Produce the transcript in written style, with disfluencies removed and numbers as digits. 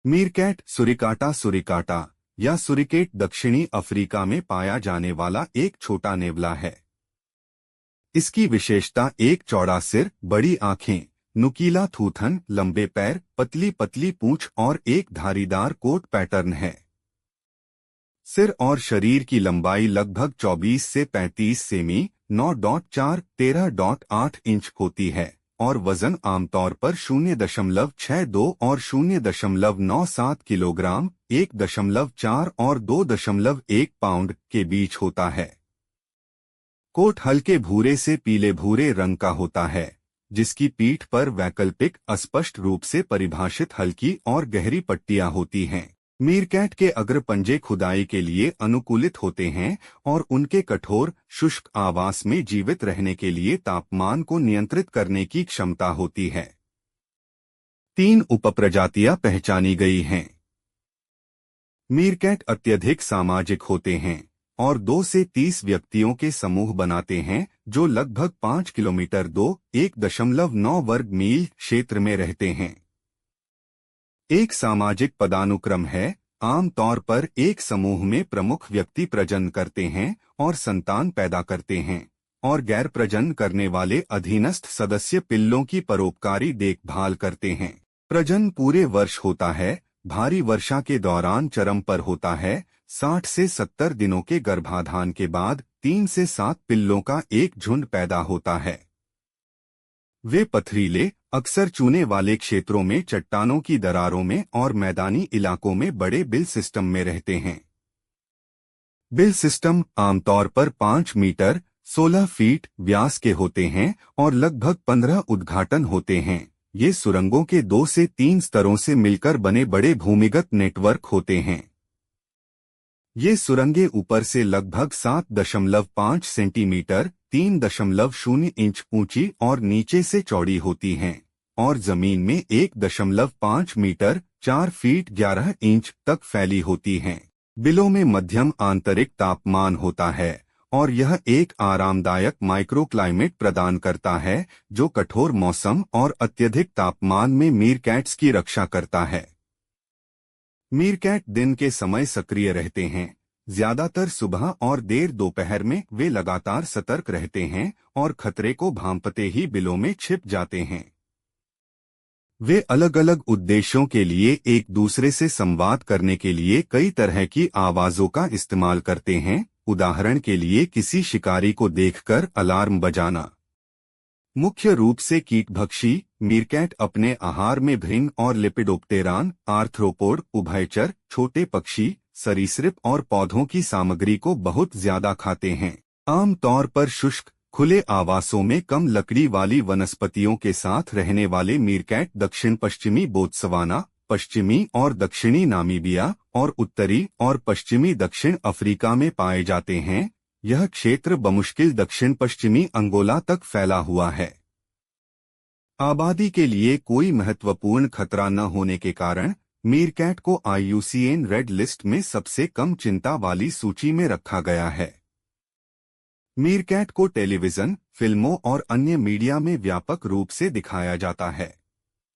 MeerKAT सुरिकाटा सुरिकाटा या सुरिकेट दक्षिणी Africa में पाया जाने वाला एक छोटा नेवला है। इसकी विशेषता एक चौड़ा सिर, बड़ी आंखें, नुकीला थूथन, लंबे पैर, पतली पतली पूंछ और एक धारीदार कोट पैटर्न है। सिर और शरीर की लंबाई लगभग 24 से 35 सेमी 9.4-13.8 इंच होती है और वजन आमतौर पर 0.62 और 0.97 किलोग्राम, 1.4 और 2.1 पाउंड के बीच होता है। कोट हल्के भूरे से पीले भूरे रंग का होता है, जिसकी पीठ पर वैकल्पिक अस्पष्ट रूप से परिभाषित हल्की और गहरी पट्टियां होती हैं। मीरकैट के अग्र पंजे खुदाई के लिए अनुकूलित होते हैं और उनके कठोर, शुष्क आवास में जीवित रहने के लिए तापमान को नियंत्रित करने की क्षमता होती है। 3 उपप्रजातियां पहचानी गई हैं। मीरकैट अत्यधिक सामाजिक होते हैं और 2 से 30 व्यक्तियों के समूह बनाते हैं जो लगभग 5 किलोमीटर 1.9 वर्ग मील क्षेत्र में रहते हैं। एक सामाजिक पदानुक्रम है। आमतौर पर एक समूह में प्रमुख व्यक्ति प्रजनन करते हैं और संतान पैदा करते हैं और गैर प्रजनन करने वाले अधीनस्थ सदस्य पिल्लों की परोपकारी देखभाल करते हैं। प्रजनन पूरे वर्ष होता है, भारी वर्षा के दौरान चरम पर होता है। 60 से 70 दिनों के गर्भाधान के बाद 3 से 7 पिल्लों का एक झुंड पैदा होता है। वे पथरीले, अक्सर चूने वाले क्षेत्रों में, चट्टानों की दरारों में और मैदानी इलाकों में बड़े बिल सिस्टम में रहते हैं। बिल सिस्टम आमतौर पर 5 मीटर 16 फीट व्यास के होते हैं और लगभग 15 उद्घाटन होते हैं। ये सुरंगों के 2 से 3 स्तरों से मिलकर बने बड़े भूमिगत नेटवर्क होते हैं। ये सुरंगें ऊपर से लगभग 7.5 सेंटीमीटर 3.0 इंच ऊंची और नीचे से चौड़ी होती हैं और जमीन में 1.5 मीटर 4 फीट 11 इंच तक फैली होती हैं। बिलों में मध्यम आंतरिक तापमान होता है और यह एक आरामदायक माइक्रोक्लाइमेट प्रदान करता है जो कठोर मौसम और अत्यधिक तापमान में मीरकैट्स की रक्षा करता है। मीरकैट दिन के समय सक्रिय रहते हैं। ज्यादातर सुबह और देर दोपहर में वे लगातार सतर्क रहते हैं और खतरे को भांपते ही बिलों में छिप जाते हैं। वे अलग अलग उद्देश्यों के लिए एक दूसरे से संवाद करने के लिए कई तरह की आवाजों का इस्तेमाल करते हैं। उदाहरण के लिए किसी शिकारी को देखकर अलार्म बजाना। मुख्य रूप से कीटभक्षी, मीरकैट अपने आहार में भृंग और लेपिडोप्टेरान, आर्थ्रोपोड, उभयचर, छोटे पक्षी, सरीसृप और पौधों की सामग्री को बहुत ज्यादा खाते हैं। आमतौर पर शुष्क, खुले आवासों में कम लकड़ी वाली वनस्पतियों के साथ रहने वाले मीरकैट दक्षिण पश्चिमी बोत्सवाना, पश्चिमी और दक्षिणी नामीबिया और उत्तरी और पश्चिमी दक्षिण अफ्रीका में पाए जाते हैं। यह क्षेत्र बमुश्किल दक्षिण पश्चिमी अंगोला तक फैला हुआ है। आबादी के लिए कोई महत्वपूर्ण खतरा न होने के कारण मीरकैट को IUCN रेड लिस्ट में सबसे कम चिंता वाली सूची में रखा गया है। मीरकैट को टेलीविजन, फिल्मों और अन्य मीडिया में व्यापक रूप से दिखाया जाता है।